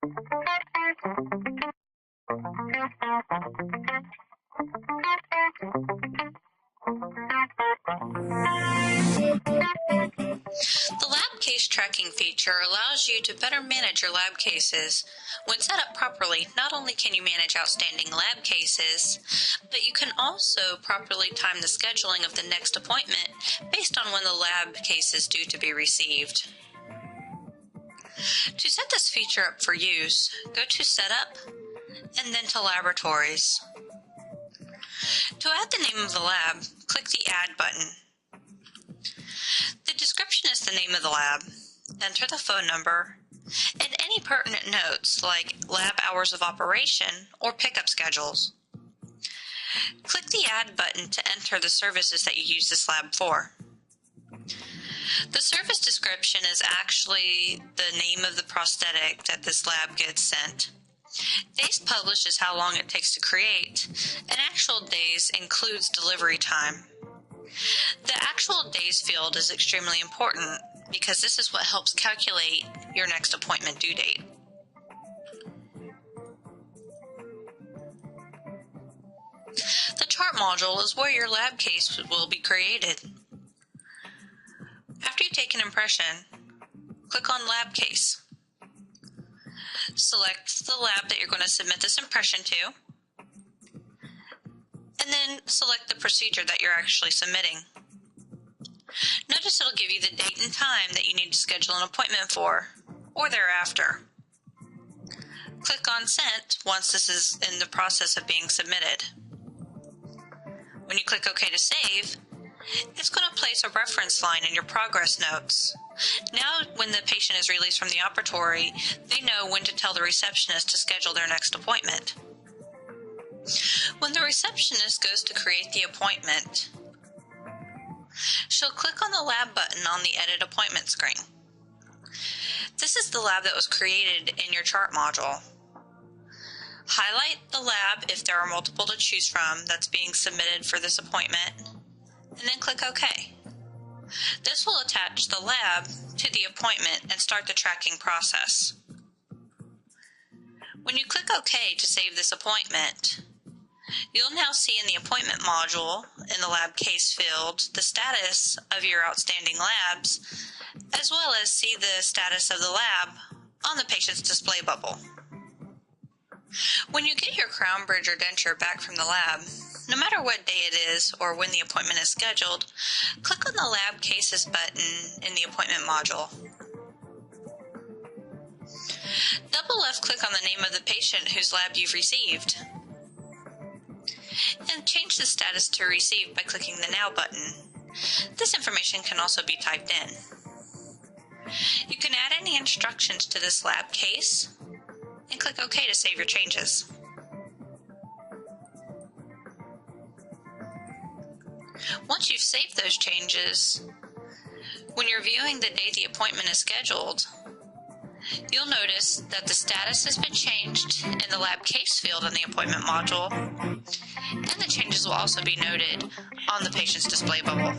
The lab case tracking feature allows you to better manage your lab cases. When set up properly, not only can you manage outstanding lab cases, but you can also properly time the scheduling of the next appointment based on when the lab case is due to be received. To set this feature up for use, go to Setup and then to Laboratories. To add the name of the lab, click the Add button. The description is the name of the lab. Enter the phone number and any pertinent notes like lab hours of operation or pickup schedules. Click the Add button to enter the services that you use this lab for. The service description is actually the name of the prosthetic that this lab gets sent. Days published is how long it takes to create, and actual days includes delivery time. The actual days field is extremely important because this is what helps calculate your next appointment due date. The chart module is where your lab case will be created. After you take an impression, click on Lab Case. Select the lab that you're going to submit this impression to, and then select the procedure that you're actually submitting. Notice it'll give you the date and time that you need to schedule an appointment for, or thereafter. Click on Sent once this is in the process of being submitted. When you click OK to save, it's going to place a reference line in your progress notes. Now, when the patient is released from the operatory, they know when to tell the receptionist to schedule their next appointment. When the receptionist goes to create the appointment, she'll click on the lab button on the Edit Appointment screen. This is the lab that was created in your chart module. Highlight the lab if there are multiple to choose from that's being submitted for this appointment, and then click OK. This will attach the lab to the appointment and start the tracking process. When you click OK to save this appointment, you'll now see in the appointment module in the lab case field the status of your outstanding labs, as well as see the status of the lab on the patient's display bubble. When you get your crown bridge or denture back from the lab, no matter what day it is or when the appointment is scheduled, click on the Lab Cases button in the appointment module. Double left click on the name of the patient whose lab you've received, and change the status to Received by clicking the Now button. This information can also be typed in. You can add any instructions to this lab case and click OK to save your changes. Once you've saved those changes, when you're viewing the day the appointment is scheduled, you'll notice that the status has been changed in the lab case field in the appointment module, and the changes will also be noted on the patient's display bubble.